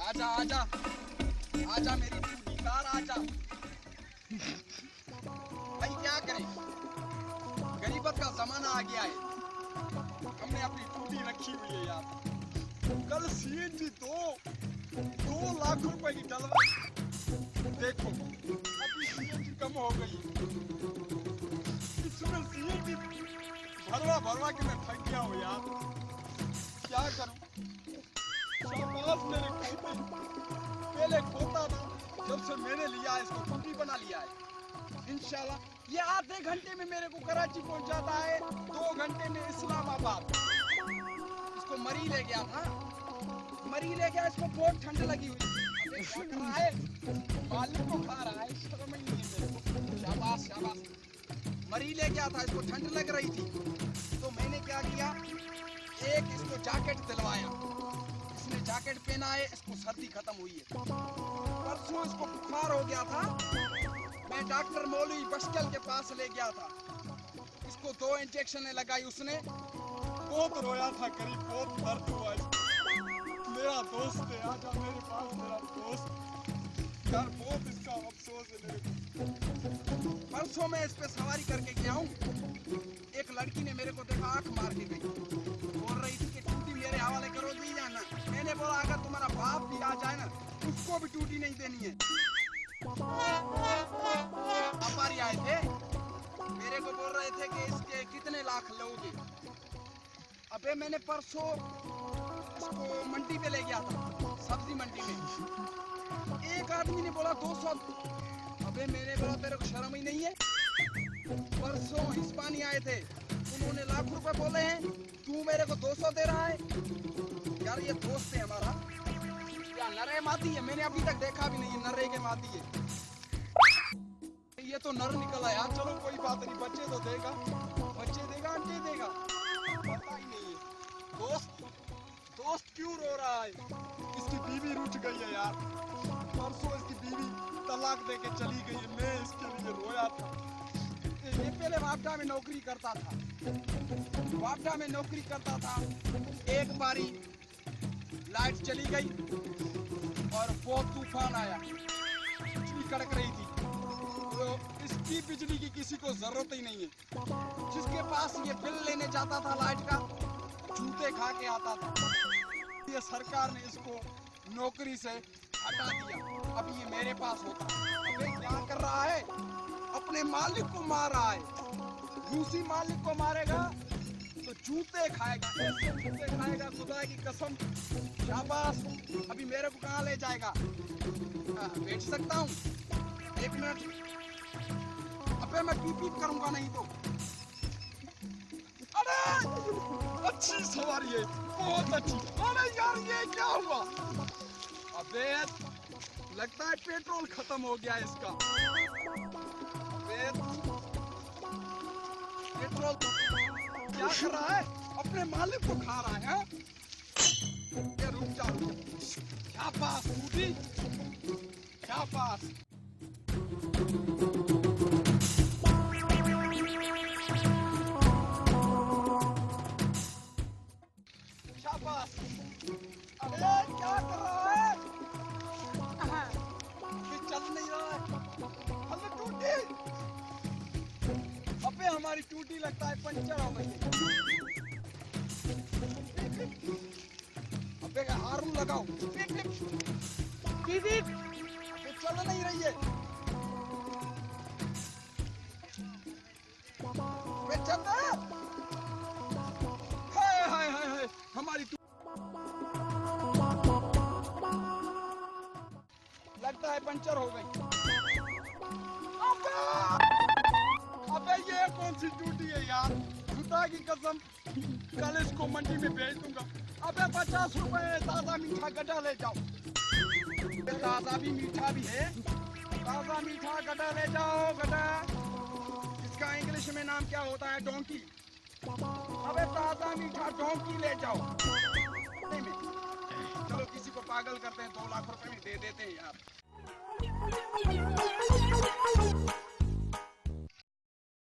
आजा आजा आजा मेरी टूटी कार आजा। भाई क्या करें, गरीबत का जमाना आ गया है। हमने अपनी टूटी रखी हुई है यार। कल सीएनजी 2 लाख रुपए की डलवा, देखो अभी सीएनजी कम हो गई। इसमें सीएनजी भरवा भरवा के मैं थक गया हूँ यार, क्या करूँ। शाबाश मेरे खोते, पहले खोता था, जब से मैंने लिया है इसको टूटी बना लिया है। इंशाल्लाह ये आधे घंटे में मेरे को कराची पहुंचाता है, 2 घंटे में इस्लामाबाद। इसको मरी ले गया था, मरी ले गया, इसको बहुत ठंड लगी हुई है, मालिक को खा रहा है, शर्म ही नहीं है मेरे को। शाबाश शाबाश, मरी ले गया था, इसको ठंड लग रही थी तो मैंने क्या किया, एक इसको जैकेट दिलवाया। इसने जैकेट पहना है, इसको सर्दी खत्म हुई है। परसों इसको बुखार हो गया था, मैं डॉक्टर मौलवी बशकल के पास ले गया था। इसको 2 इंजेक्शन लगाई उसने, बहुत रोया था करीब, बहुत दर्द हुआ। मेरा दोस्त है, आजा मेरे पास मेरा दोस्त यार, बहुत इसका अफसोस है मेरे को। परसों मैं इस पे सवारी करके गया हूँ, एक लड़की ने मेरे को देखा, आंख मार के गई, बोल रही थी कि टूटी मेरे हवाले करो, दी जाना। मैंने बोला अगर तुम्हारा बाप भी आ जाए ना, उसको भी टूटी नहीं देनी है। व्यापारी आए थे, मेरे को बोल रहे थे कि इसके कितने लाख लोगे। अबे मैंने परसों इसको मंडी पे ले गया था, सब्जी मंडी में। एक आदमी ने बोला 200। अबे मैंने बोला तेरे को शर्म ही नहीं है। परसों हिस्पानी आए थे, उन्होंने लाख रुपए बोले हैं, तू मेरे को 200 दे रहा है। यार ये दोस्त है हमारा, क्या नरे मादी है, मैंने अभी तक देखा भी नहीं है नरे के मादी है। ये तो नर निकला यार, चलो कोई बात नहीं, बच्चे तो देगा, बच्चे देगा, अंडे देगा, पता ही नहीं है। दोस्त क्यों रो रहा है, इसकी बीवी रूठ गई है यार। परसों इसकी बीवी तलाक दे के चली गई है, मैं इसके लिए रोया था। ये पहले वापडा में नौकरी करता था, वापडा में नौकरी करता था। एक बारी लाइट चली गई और बहुत तूफान आया, बिजली कड़क रही थी, तो इसकी बिजली की किसी को जरूरत ही नहीं है। जिसके पास ये बिल लेने जाता था लाइट का, जूते खा के आता था। ये सरकार ने इसको नौकरी से हटा दिया, अभी ये मेरे पास होता। अबे क्या कर रहा है, अपने मालिक को मार रहा है। रूसी मालिक को मारेगा तो जूते खाएगा, ऐसे जूते खाएगा, खुदा की कसम। शाबाश, अभी मेरे को कहाँ ले जाएगा, बैठ सकता हूँ 1 मिनट। अबे मैं पीप करूंगा नहीं तो। अरे अच्छी सवारी है, बहुत अच्छी। अरे यार ये क्या हुआ, अबे लगता है पेट्रोल खत्म हो गया इसका। अबे पेट्रोल क्या कर रहा है, अपने मालिक को खा रहा है। ये रुक जा, क्या पास टूटी, क्या पास। शाबाश, अबे क्या कर रहा है, ये चल नहीं रहा है, हमें टूटी। अबे हमारी टूटी लगता है पंचर हो गई है। अबे हार्न लगाओ, अबे चल नहीं रही है, अबे चल रहा है। हाय हाय हाय हाय, हमारी लगता है पंचर हो गई। अबे ये कौन सी टूटी है यार, खुदा की कसम, कल इसको मंडी में भेज दूंगा। अबे 50 रुपए ताजा मीठा गड्ढा ले जाओ, ताजा भी मीठा भी है, ताजा मीठा गड्ढा ले जाओ, गड्ढा। इसका इंग्लिश में नाम क्या होता है, डोंकी। अबे ताजा मीठा डोंकी ले जाओ। चलो किसी को पागल करते हैं, 2 लाख रुपए में दे देते हैं यार।